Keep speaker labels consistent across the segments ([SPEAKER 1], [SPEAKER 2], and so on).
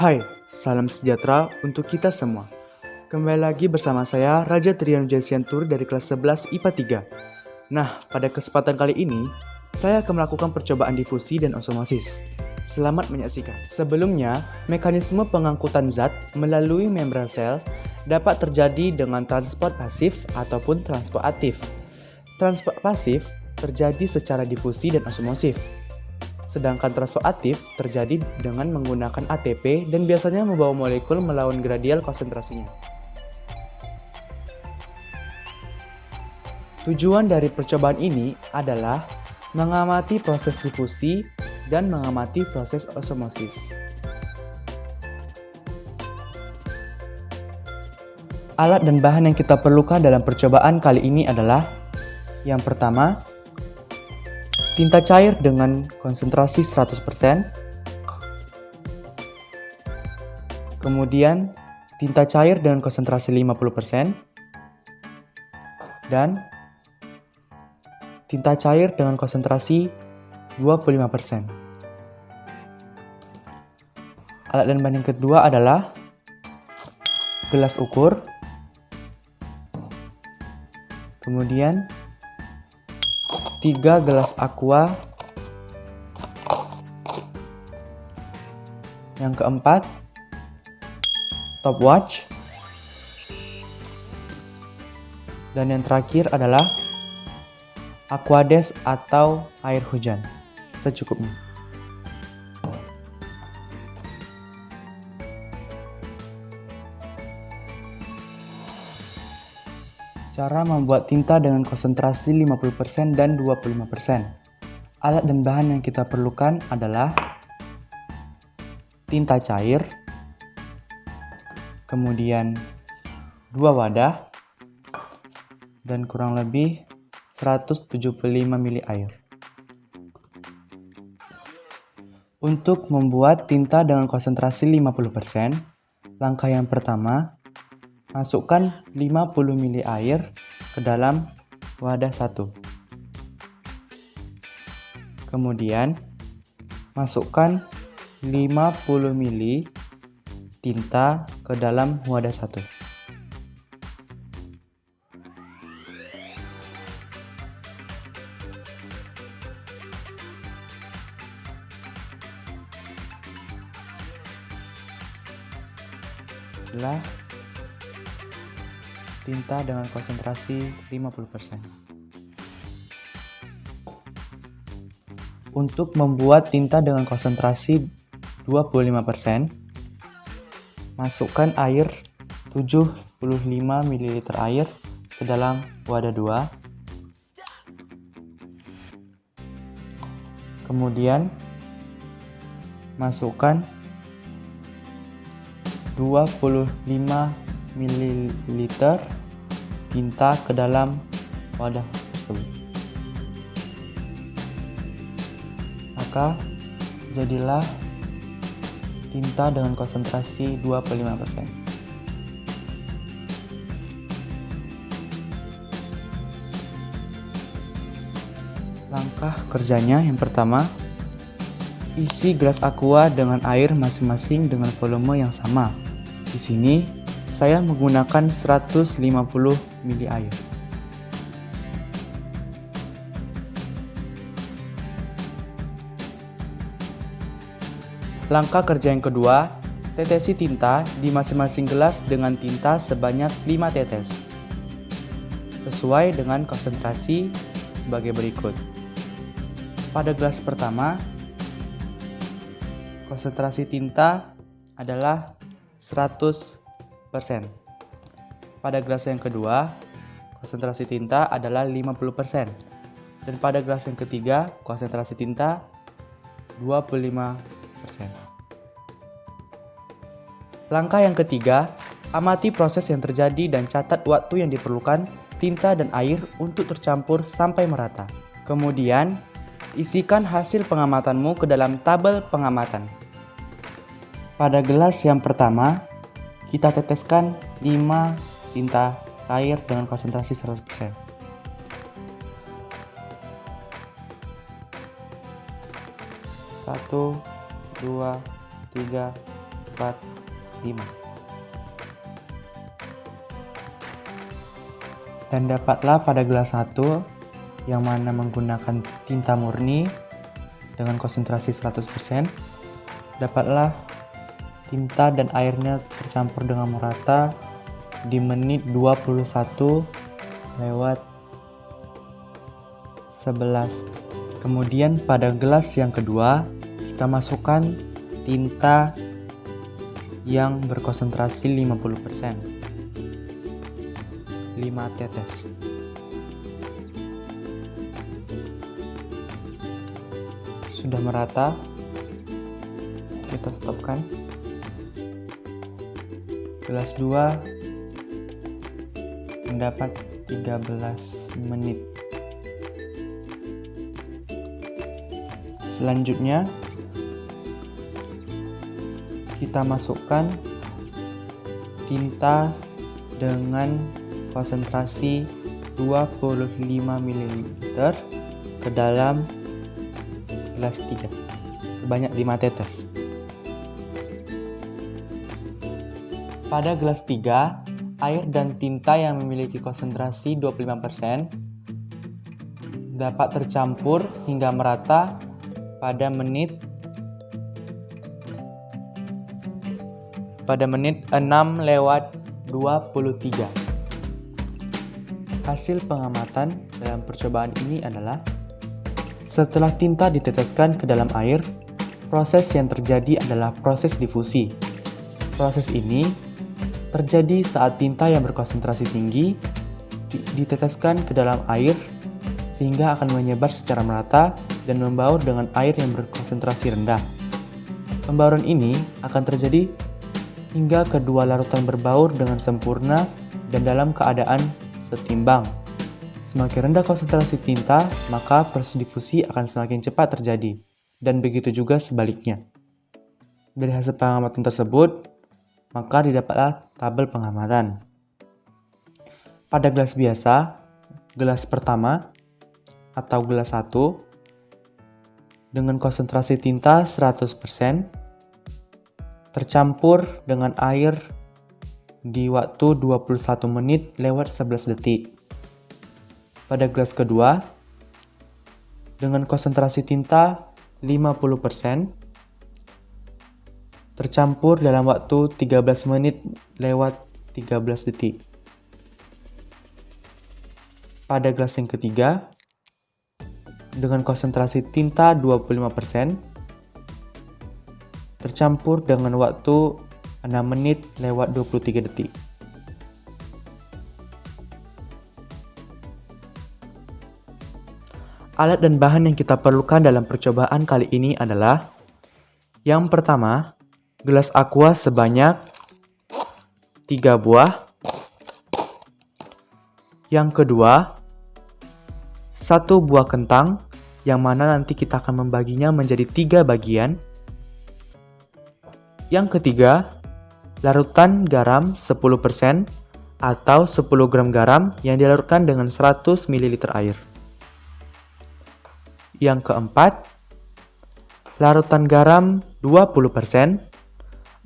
[SPEAKER 1] Hai, salam sejahtera untuk kita semua. Kembali lagi bersama saya, Raja Trianu Jasiantur dari kelas 11 IPA 3. Nah, pada kesempatan kali ini, saya akan melakukan percobaan difusi dan osmosis. Selamat menyaksikan. Sebelumnya, mekanisme pengangkutan zat melalui membran sel dapat terjadi dengan transport pasif ataupun transport aktif. Transport pasif terjadi secara difusi dan osmosis. Sedangkan transport aktif terjadi dengan menggunakan ATP dan biasanya membawa molekul melawan gradial konsentrasinya. Tujuan dari percobaan ini adalah mengamati proses difusi dan mengamati proses osmosis. Alat dan bahan yang kita perlukan dalam percobaan kali ini adalah yang pertama, tinta cair dengan konsentrasi 100%, kemudian tinta cair dengan konsentrasi 50%, dan tinta cair dengan konsentrasi 25%. Alat dan bahan yang kedua adalah gelas ukur, kemudian 3 gelas aqua, yang keempat stopwatch, dan yang terakhir adalah aquades atau air hujan secukupnya. Cara membuat tinta dengan konsentrasi 50% dan 25%. Alat dan bahan yang kita perlukan adalah tinta cair, kemudian 2 wadah, dan kurang lebih 175 ml air. Untuk membuat tinta dengan konsentrasi 50%, langkah yang pertama, masukkan 50 ml air ke dalam wadah 1. Kemudian, masukkan 50 ml tinta ke dalam wadah 1. Setelah tinta dengan konsentrasi 50%. Untuk membuat tinta dengan konsentrasi 25%, masukkan air 75 ml air ke dalam wadah 2. Kemudian masukkan 25 ml tinta ke dalam wadah tersebut. Maka jadilah tinta dengan konsentrasi 25%. Langkah kerjanya yang pertama, isi gelas aqua dengan air masing-masing dengan volume yang sama. Di sini saya menggunakan 150 ml air. Langkah kerja yang kedua, tetesi tinta di masing-masing gelas dengan tinta sebanyak 5 tetes. Sesuai dengan konsentrasi sebagai berikut. Pada gelas pertama, konsentrasi tinta adalah 100%. Pada gelas yang kedua, konsentrasi tinta adalah 50%. Dan pada gelas yang ketiga, konsentrasi tinta 25%. Langkah yang ketiga, amati proses yang terjadi dan catat waktu yang diperlukan tinta dan air untuk tercampur sampai merata. Kemudian, isikan hasil pengamatanmu ke dalam tabel pengamatan. Pada gelas yang pertama, kita teteskan 5 tinta cair dengan konsentrasi 100%. Satu, 2, 3, 5. Dan dapatlah pada gelas 1 yang mana menggunakan tinta murni dengan konsentrasi 100%, dapatlah tinta dan airnya tercampur dengan merata di menit 21:11. Kemudian pada gelas yang kedua, kita masukkan tinta yang berkonsentrasi 50%. 5 tetes. Sudah merata, kita stopkan. Gelas 2 mendapat 13 menit. Selanjutnya, kita masukkan tinta dengan konsentrasi 25 ml ke dalam gelas 3 sebanyak 5 tetes. Pada gelas 3, air dan tinta yang memiliki konsentrasi 25% dapat tercampur hingga merata pada menit 6:23. Hasil pengamatan dalam percobaan ini adalah setelah tinta diteteskan ke dalam air, proses yang terjadi adalah proses difusi. Proses ini terjadi saat tinta yang berkonsentrasi tinggi diteteskan ke dalam air sehingga akan menyebar secara merata dan membaur dengan air yang berkonsentrasi rendah. Pembauran ini akan terjadi hingga kedua larutan berbaur dengan sempurna dan dalam keadaan setimbang. Semakin rendah konsentrasi tinta, maka proses difusi akan semakin cepat terjadi, dan begitu juga sebaliknya. Dari hasil pengamatan tersebut, maka didapatlah tabel pengamatan. Pada gelas biasa, gelas pertama atau gelas 1 dengan konsentrasi tinta 100% tercampur dengan air di waktu 21 menit lewat 11 detik. Pada gelas kedua, dengan konsentrasi tinta 50%, tercampur dalam waktu 13 menit lewat 13 detik. Pada gelas yang ketiga, dengan konsentrasi tinta 25%, tercampur dengan waktu 6 menit lewat 23 detik. Alat dan bahan yang kita perlukan dalam percobaan kali ini adalah: yang pertama, gelas aqua sebanyak 3 buah. Yang kedua, 1 buah kentang yang mana nanti kita akan membaginya menjadi 3 bagian. Yang ketiga, larutan garam 10% atau 10 gram garam yang dilarutkan dengan 100 ml air. Yang keempat, larutan garam 20%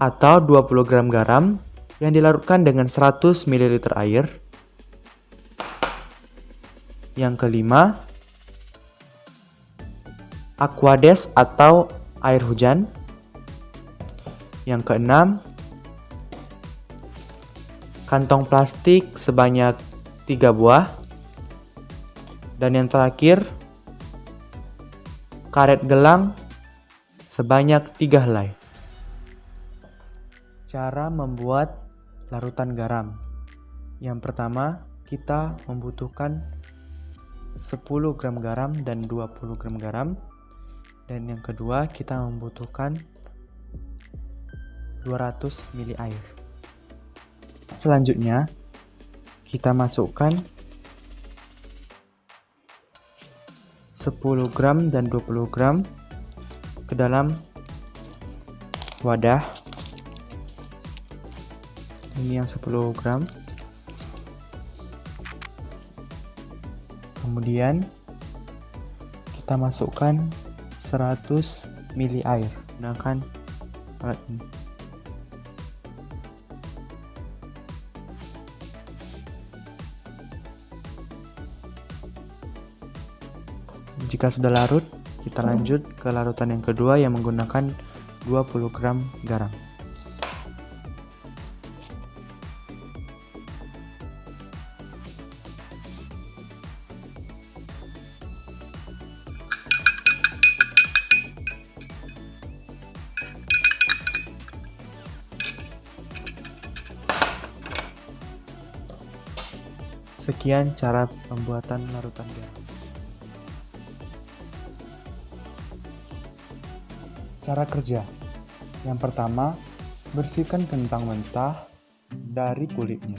[SPEAKER 1] atau 20 gram garam yang dilarutkan dengan 100 ml air. Yang kelima, aquades atau air hujan. Yang keenam, kantong plastik sebanyak 3 buah. Dan yang terakhir, karet gelang sebanyak 3 helai. Cara membuat larutan garam. Yang pertama, kita membutuhkan 10 gram garam dan 20 gram garam. Dan yang kedua, kita membutuhkan 200 ml air. Selanjutnya, kita masukkan 10 gram dan 20 gram ke dalam wadah. Ini yang 10 gram. Kemudian kita masukkan 100 ml air. Gunakan alat ini. Jika sudah larut, kita lanjut ke larutan yang kedua yang menggunakan 20 gram garam. Sekian cara pembuatan larutan garam. Cara kerja. Yang pertama, bersihkan kentang mentah dari kulitnya.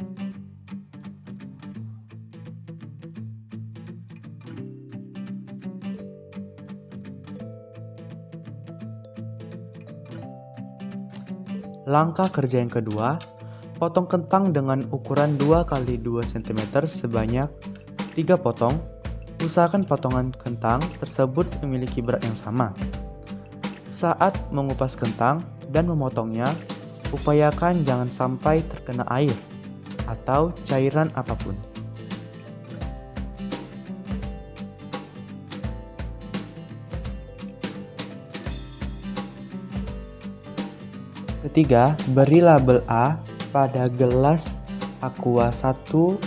[SPEAKER 1] Langkah kerja yang kedua, potong kentang dengan ukuran 2 x 2 cm sebanyak 3 potong. Usahakan potongan kentang tersebut memiliki berat yang sama. Saat mengupas kentang dan memotongnya, upayakan jangan sampai terkena air atau cairan apapun. Ketiga, beri label A pada gelas Aqua 1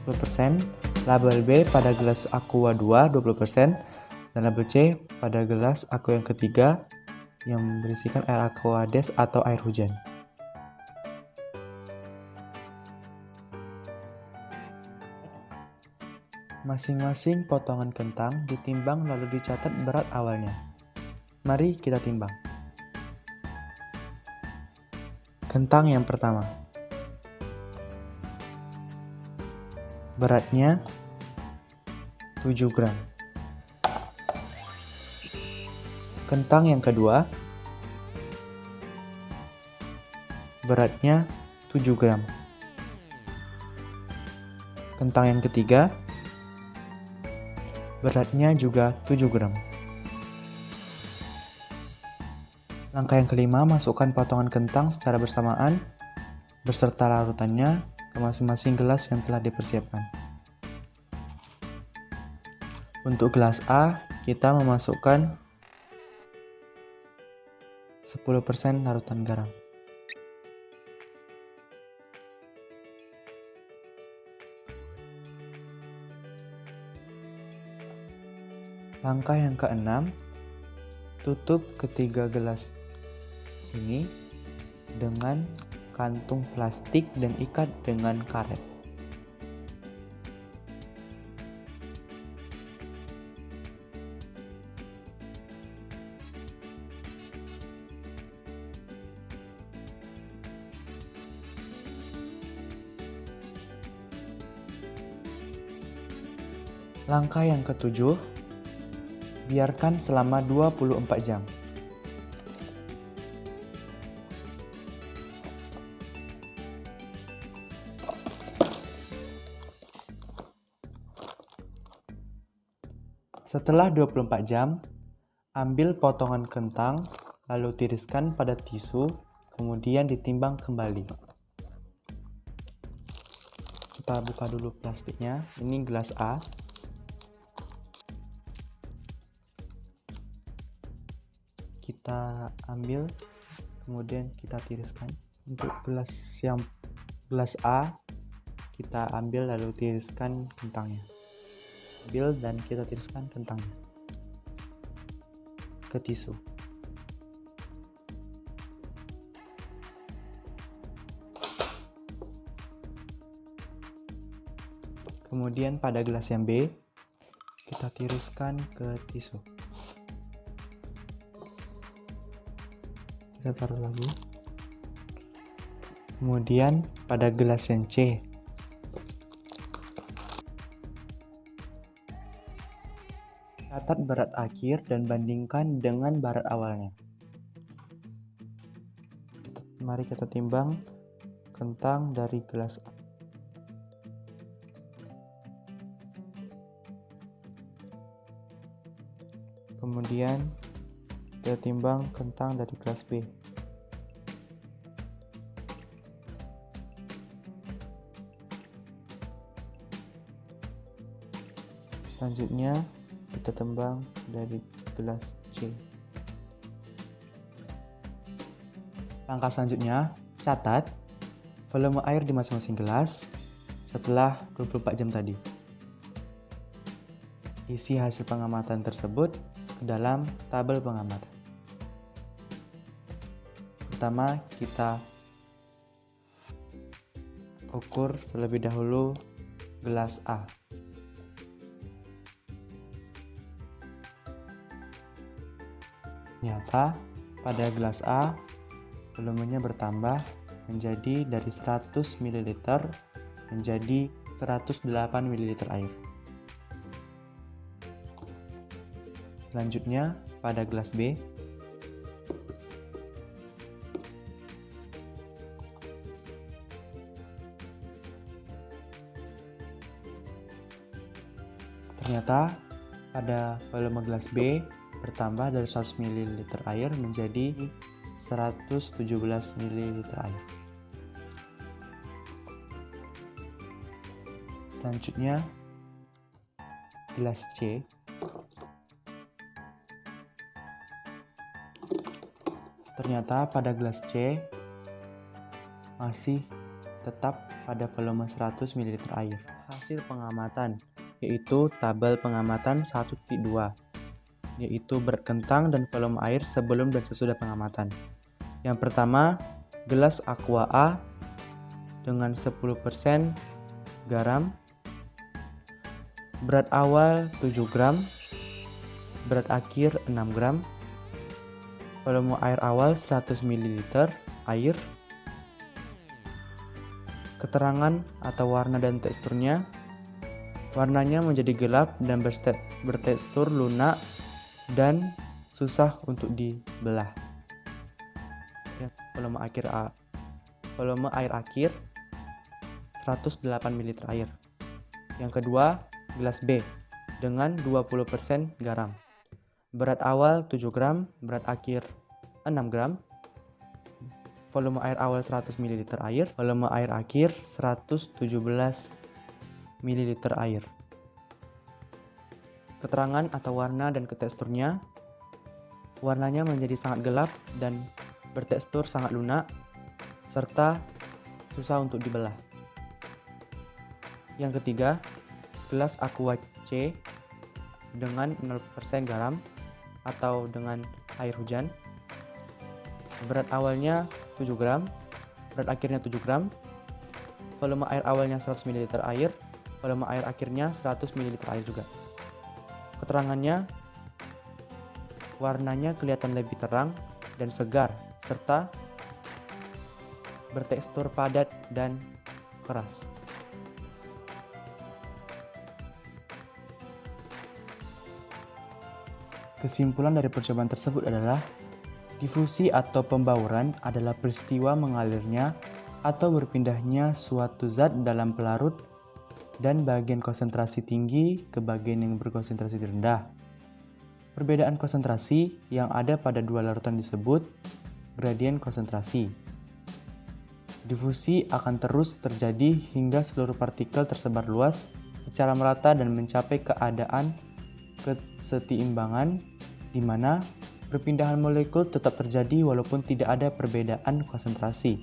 [SPEAKER 1] 20%, label B pada gelas Aqua 2 20%, dan label C pada gelas Aqua yang ketiga yang berisikan air Aquades atau air hujan. Masing-masing potongan kentang ditimbang lalu dicatat berat awalnya. Mari kita timbang. Kentang yang pertama, beratnya 7 gram. Kentang yang kedua, beratnya 7 gram. Kentang yang ketiga, beratnya juga 7 gram. Langkah yang kelima, masukkan potongan kentang secara bersamaan beserta larutannya ke masing-masing gelas yang telah dipersiapkan. Untuk gelas A, kita memasukkan 10% larutan garam. Langkah yang keenam, tutup ketiga gelas ini dengan kantung plastik dan ikat dengan karet. Langkah yang ketujuh, biarkan selama 24 jam. Setelah 24 jam, ambil potongan kentang, lalu tiriskan pada tisu, kemudian ditimbang kembali. Kita buka dulu plastiknya, ini gelas A. Kita ambil, kemudian kita tiriskan. Untuk gelas A, kita ambil lalu tiriskan kentangnya. Ambil dan kita tiriskan kentangnya ke tisu. Kemudian pada gelas yang B, kita tiriskan ke tisu. Kita taruh lagi. Kemudian pada gelas yang C, catat berat akhir dan bandingkan dengan berat awalnya. Mari kita timbang kentang dari gelas A. Kemudian kita timbang kentang dari gelas B. Selanjutnya, kita tembang dari gelas C. Langkah selanjutnya, catat volume air di masing-masing gelas setelah 24 jam tadi. Isi hasil pengamatan tersebut ke dalam tabel pengamatan. Pertama, kita ukur terlebih dahulu gelas A. Ternyata pada gelas A volumenya bertambah menjadi dari 100 ml menjadi 108 ml air. Selanjutnya pada gelas B, ternyata pada volume gelas B bertambah dari 100 ml air menjadi 117 ml air. Selanjutnya, gelas C. Ternyata pada gelas C masih tetap pada volume 100 ml air. Hasil pengamatan yaitu tabel pengamatan 1.2, yaitu berat kentang dan volume air sebelum dan sesudah pengamatan. Yang pertama, gelas Aqua A dengan 10% garam, berat awal 7 gram, berat akhir 6 gram, volume air awal 100 ml air, keterangan atau warna dan teksturnya, warnanya menjadi gelap dan bertekstur lunak dan susah untuk dibelah. Volume air akhir 108 ml air. Yang kedua, gelas B dengan 20% garam. Berat awal 7 gram, berat akhir 6 gram. Volume air awal 100 ml air, volume air akhir 117 ml air. Keterangan atau warna dan teksturnya, warnanya menjadi sangat gelap dan bertekstur sangat lunak, serta susah untuk dibelah. Yang ketiga, gelas Aqua C dengan 0% garam atau dengan air hujan. Berat awalnya 7 gram, berat akhirnya 7 gram, volume air awalnya 100 ml air, volume air akhirnya 100 ml air juga. Keterangannya, warnanya kelihatan lebih terang dan segar, serta bertekstur padat dan keras. Kesimpulan dari percobaan tersebut adalah difusi atau pembauran adalah peristiwa mengalirnya atau berpindahnya suatu zat dalam pelarut dan bagian konsentrasi tinggi ke bagian yang berkonsentrasi rendah. Perbedaan konsentrasi yang ada pada dua larutan disebut gradien konsentrasi. Difusi akan terus terjadi hingga seluruh partikel tersebar luas secara merata dan mencapai keadaan kesetimbangan di mana perpindahan molekul tetap terjadi walaupun tidak ada perbedaan konsentrasi.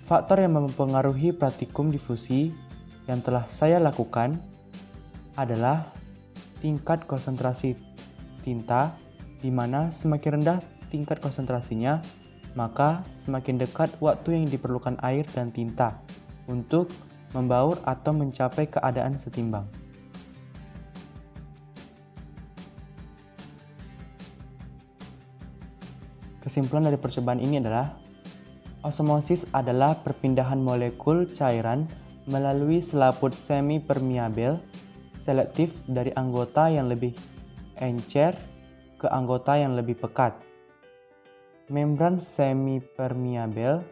[SPEAKER 1] Faktor yang mempengaruhi praktikum difusi yang telah saya lakukan adalah tingkat konsentrasi tinta, di mana semakin rendah tingkat konsentrasinya, maka semakin dekat waktu yang diperlukan air dan tinta untuk membaur atau mencapai keadaan setimbang. Kesimpulan dari percobaan ini adalah osmosis adalah perpindahan molekul cairan melalui selaput semi-permeabel selektif dari anggota yang lebih encer ke anggota yang lebih pekat. Membran semi-permeabel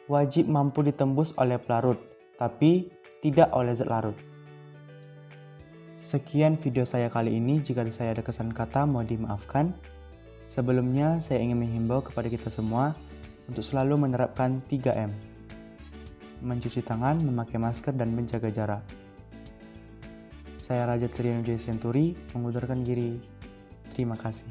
[SPEAKER 1] wajib mampu ditembus oleh pelarut, tapi tidak oleh zat larut. Sekian video saya kali ini. Jika saya ada kesan kata, mohon dimaafkan. Sebelumnya, saya ingin menghimbau kepada kita semua untuk selalu menerapkan 3M. Mencuci tangan, memakai masker, dan menjaga jarak. Saya Raja Triano Jayasanturi mengundurkan diri. Terima kasih.